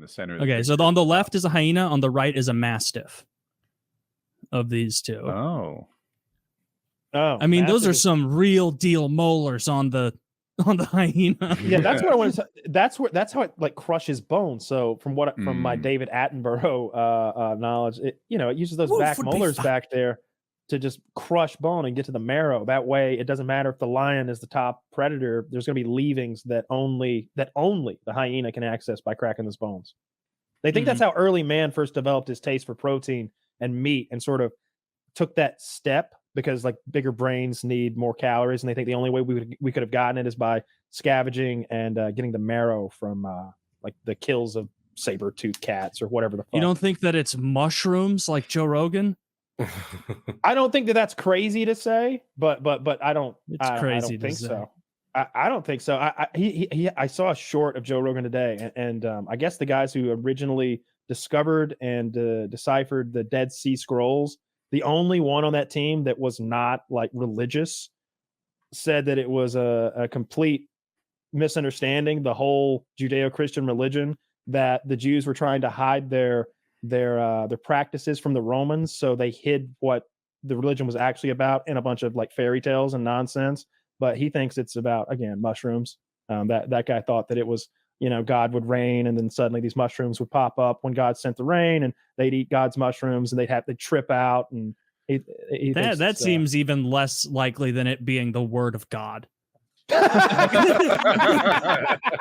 the center. Okay, so on the left is a hyena, on the right is a mastiff. Of these two. Oh, I mean, those are some real deal molars on the hyena. Yeah, that's what I want to. That's how it like crushes bones. So from my David Attenborough knowledge, it uses those back molars back there to just crush bone and get to the marrow. That way, it doesn't matter if the lion is the top predator. There's going to be leavings that only the hyena can access by cracking those bones. They think that's how early man first developed his taste for protein and meat, and sort of took that step because like bigger brains need more calories, and they think the only way we could have gotten it is by scavenging and getting the marrow from like the kills of saber-toothed cats or whatever the fuck. You don't think that it's mushrooms like Joe Rogan? I don't think that's crazy to say, but I don't. It's crazy. I don't think so. I don't think so. I saw a short of Joe Rogan today, and I guess the guys who originally discovered and deciphered the Dead Sea Scrolls, the only one on that team that was not like religious, said that it was a complete misunderstanding, the whole Judeo-Christian religion, that the Jews were trying to hide their practices from the Romans, so they hid what the religion was actually about in a bunch of like fairy tales and nonsense. But he thinks it's about, again, mushrooms. That guy thought that it was, God would rain, and then suddenly these mushrooms would pop up when God sent the rain, and they'd eat God's mushrooms, and they'd trip out. And that seems even less likely than it being the word of God.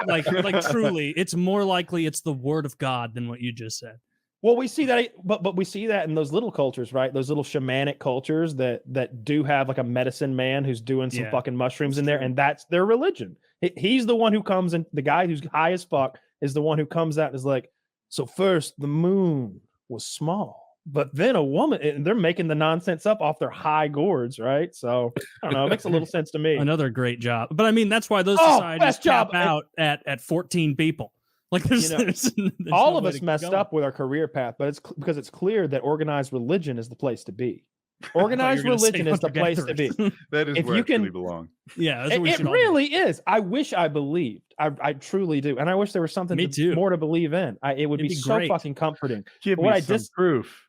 like truly, it's more likely it's the word of God than what you just said. Well, we see that, but we see that in those little cultures, right? Those little shamanic cultures that do have like a medicine man who's doing some fucking mushrooms in there, and that's their religion. He's the one who comes in. The guy who's high as fuck is the one who comes out and is like, so first the moon was small, but then a woman, and they're making the nonsense up off their high gourds, right? So I don't know. It makes a little sense to me. Another great job. But I mean, that's why those societies cap out at 14 people. Like there's all of us messed up with our career path, but it's because it's clear that organized religion is the place to be. Organized religion is the place to be. That is where it really belong. Yeah, it really is. I wish I believed. I truly do, and I wish there was something more to believe in. It would be so fucking comforting. Give me some proof.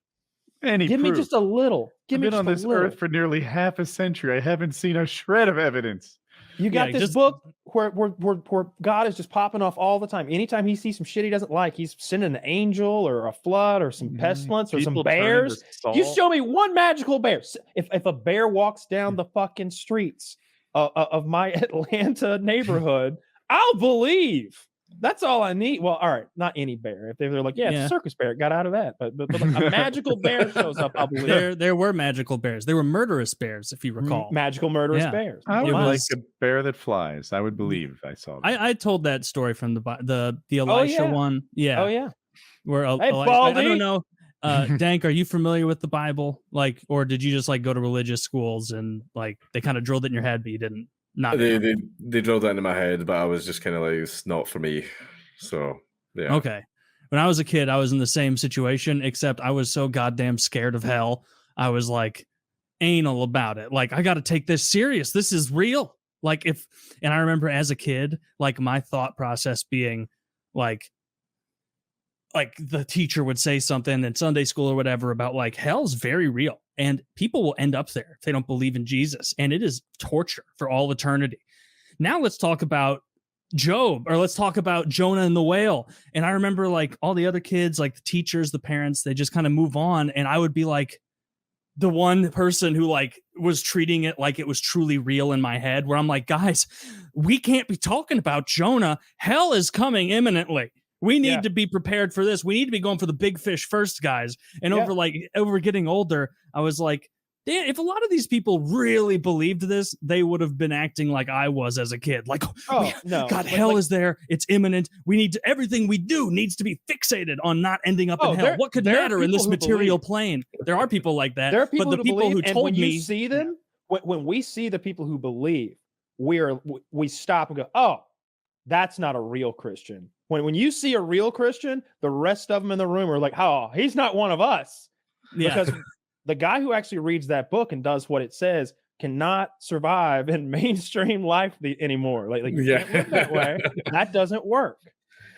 Give me just a little. I've been on this earth for nearly half a century. I haven't seen a shred of evidence. You got this book where God is just popping off all the time. Anytime he sees some shit he doesn't like, he's sending an angel or a flood or some pestilence or some bears. You show me one magical bear. If a bear walks down the fucking streets of my Atlanta neighborhood, I'll believe. That's all I need. Well, all right, not any bear. If they're like, it's a circus bear, it got out of that. But like a magical bear shows up, I'll believe. There were magical bears. There were murderous bears, if you recall. Magical murderous bears. I would like a bear that flies. I would believe if I saw that. I told that story from the Elisha one. Yeah. Oh yeah. Where I don't know. Dank, are you familiar with the Bible? Like, or did you just like go to religious schools and like they kind of drilled it in your head, but you didn't? They drilled that into my head, but I was just kind of like, it's not for me. So yeah. Okay. When I was a kid, I was in the same situation, except I was so goddamn scared of hell. I was like anal about it. Like, I got to take this serious. This is real. Like and I remember as a kid, like my thought process being like the teacher would say something in Sunday school or whatever about like hell's very real. And people will end up there if they don't believe in Jesus. And it is torture for all eternity. Now let's talk about Job, or let's talk about Jonah and the whale. And I remember like all the other kids, like the teachers, the parents, they just kind of move on. And I would be like the one person who like was treating it like it was truly real in my head, where I'm like, guys, we can't be talking about Jonah. Hell is coming imminently. We need to be prepared for this. We need to be going for the big fish first, guys. And over getting older, I was like, damn, if a lot of these people really believed this, they would have been acting like I was as a kid. Like, God, hell is there. It's imminent. We need to, everything we do needs to be fixated on not ending up in hell. What could matter in this material plane? There are people like that. There are people, but the people who told when me, you see them, when we see the people who believe, we stop and go, oh, that's not a real Christian. When you see a real Christian, the rest of them in the room are like, oh, he's not one of us. Yeah. Because the guy who actually reads that book and does what it says cannot survive in mainstream life anymore. Like you can't live that way. That doesn't work.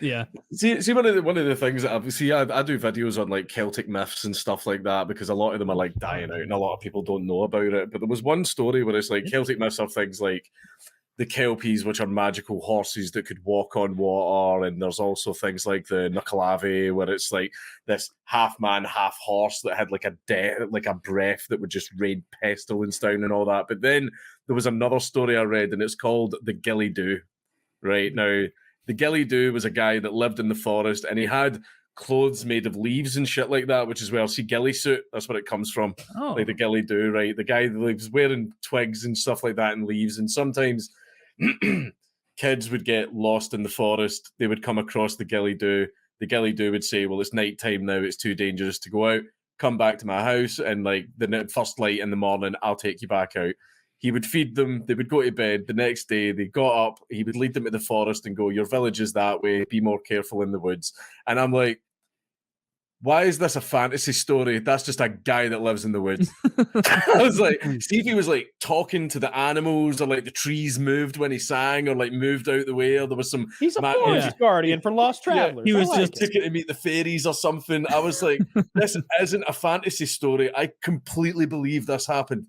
Yeah. See, one of the things that I do videos on like Celtic myths and stuff like that because a lot of them are like dying out and a lot of people don't know about it. But there was one story where it's like Celtic myths are things like the Kelpies, which are magical horses that could walk on water, and there's also things like the Nuckalave, where it's like this half man, half horse that had like a breath that would just rain pestilence down and all that. But then there was another story I read, and it's called the Gilly Doo. Right now, the Gilly Doo was a guy that lived in the forest, and he had clothes made of leaves and shit like that, which is where see ghillie suit. That's where it comes from. Oh. Like the Gilly Doo, right? The guy that was wearing twigs and stuff like that and leaves, and sometimes kids would get lost in the forest. They would come across the Gilly Doo. The Gilly Doo would say, well, it's nighttime now. It's too dangerous to go out. Come back to my house. And like the first light in the morning, I'll take you back out. He would feed them. They would go to bed. The next day, they got up. He would lead them to the forest and go, your village is that way. Be more careful in the woods. And I'm like, why is this a fantasy story? That's just a guy that lives in the woods. I was like, see if he was like talking to the animals or like the trees moved when he sang or like moved out the way or there was some... He's a forest guardian for lost travelers. He was just ticket to meet the fairies or something. I was like, this isn't a fantasy story. I completely believe this happened.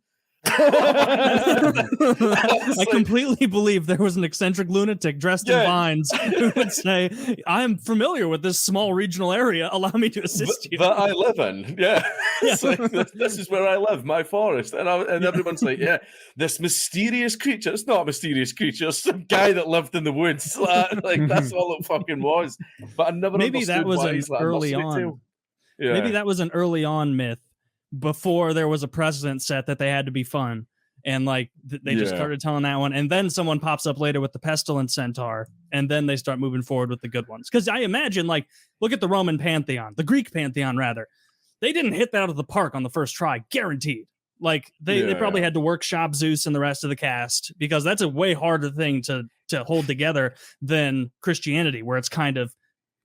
I completely believe there was an eccentric lunatic dressed in vines who would say, I'm familiar with this small regional area. Allow me to assist you. That I live in. Yeah. It's like, this is where I live, my forest. And everyone's like, yeah, this mysterious creature. It's not a mysterious creature. It's some guy that lived in the woods. Like that's all it fucking was. But I never Maybe that was an early on. Yeah. Maybe that was an early on myth before there was a precedent set that they had to be fun. And like they just started telling that one. And then someone pops up later with the pestilence centaur. And then they start moving forward with the good ones. Because I imagine, like, look at the Roman pantheon, the Greek pantheon, rather. They didn't hit that out of the park on the first try, guaranteed. Like they probably had to workshop Zeus and the rest of the cast because that's a way harder thing to hold together than Christianity, where it's kind of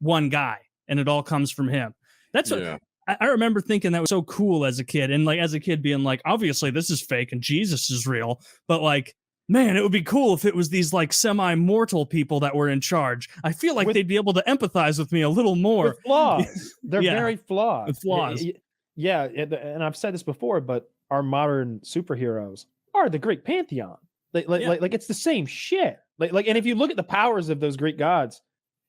one guy and it all comes from him. That's what I remember thinking that was so cool as a kid. And like as a kid being like, obviously this is fake and Jesus is real. But like, man, it would be cool if it was these like semi-mortal people that were in charge. I feel like they'd be able to empathize with me a little more. With flaws. They're very flawed. With flaws. Yeah. And I've said this before, but our modern superheroes are the Greek pantheon. Like it's the same shit. Like, and if you look at the powers of those Greek gods,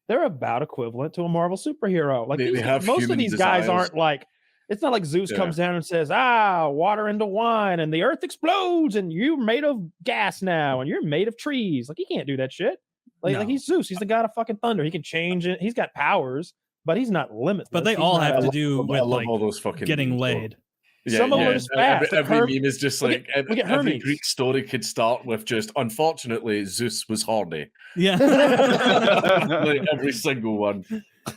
they're about equivalent to a Marvel superhero. Like they have most of these guys desires. aren't like, it's not like Zeus comes down and says, water into wine and the earth explodes and you're made of gas now and you're made of trees. Like he can't do that shit. Like he's Zeus. He's the god of fucking thunder. He can change it. He's got powers, but he's not limitless. But they all have to do with like all those fucking getting laid. Yeah, some of them are just fast. Every meme is just like every Hermes. Greek story could start with just unfortunately Zeus was horny. Yeah. Like every single one.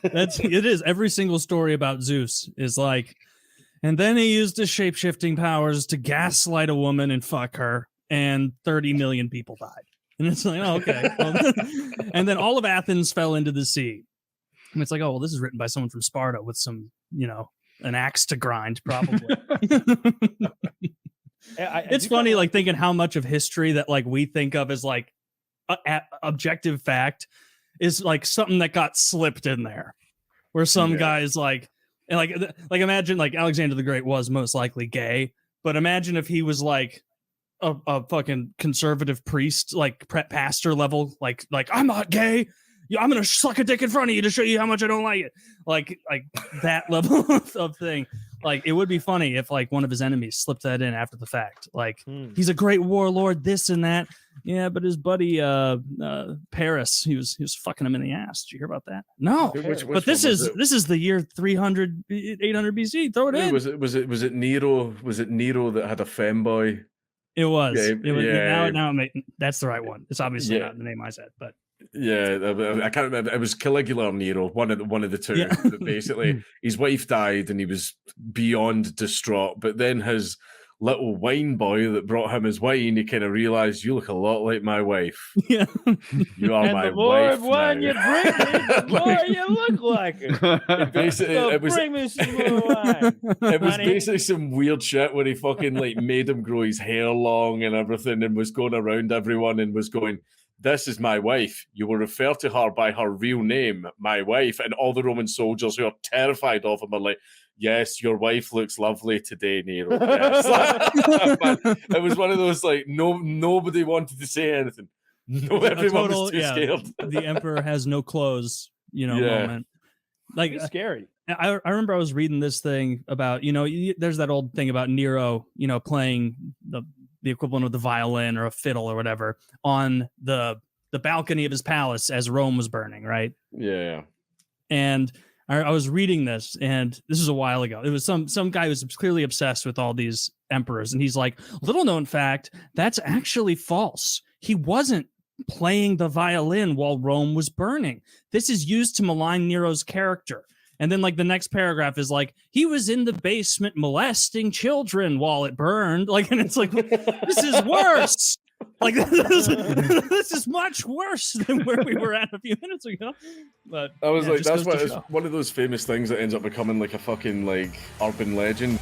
It is. Every single story about Zeus is like, and then he used his shape-shifting powers to gaslight a woman and fuck her, and 30 million people died. And it's like, oh, okay. Well, and then all of Athens fell into the sea. And it's like, oh, well, this is written by someone from Sparta with some, an axe to grind, probably. It's funny, like thinking how much of history that like we think of as like objective fact is like something that got slipped in there, where some guys like imagine like Alexander the Great was most likely gay, but imagine if he was like a fucking conservative priest, like pastor level, like I'm not gay. I'm gonna suck a dick in front of you to show you how much I don't like it. Like that level of thing. Like it would be funny if like one of his enemies slipped that in after the fact. Like he's a great warlord, this and that. Yeah, but his buddy Paris, he was fucking him in the ass. Did you hear about that? No. But this is the year 800 BC. Throw it in. Was it Nero? Was it Nero that had a femboy? It was. Now that's the right one. It's obviously not the name I said, but. Yeah, I can't remember. It was Caligula or Nero, one of the two. Yeah. But basically, his wife died, and he was beyond distraught. But then his little wine boy that brought him his wine, he kind of realized, "You look a lot like my wife. Yeah, you are and my the more wife wine now. you bring me, the more you look like it. Basically, so bring me some more wine. It was basically some weird shit where he fucking like made him grow his hair long and everything, and was going around everyone and was going, this is my wife. You will refer to her by her real name, my wife. And all the Roman soldiers who are terrified of him are like, yes, your wife looks lovely today, Nero. Yes. But it was one of those, like, nobody wanted to say anything. No, everyone was too scared. The emperor has no clothes, moment. Like, Pretty scary. I remember I was reading this thing about, there's that old thing about Nero, playing the equivalent of the violin or a fiddle or whatever on the balcony of his palace as Rome was burning, right? Yeah. And I was reading this, and this was a while ago. It was some guy who was clearly obsessed with all these emperors, and he's like, little known fact, that's actually false. He wasn't playing the violin while Rome was burning. This is used to malign Nero's character. And then, like, the next paragraph is like, he was in the basement molesting children while it burned. Like, and it's like, this is worse. Like, this is much worse than where we were at a few minutes ago. But I was like, that's one of those famous things that ends up becoming like a fucking like urban legend.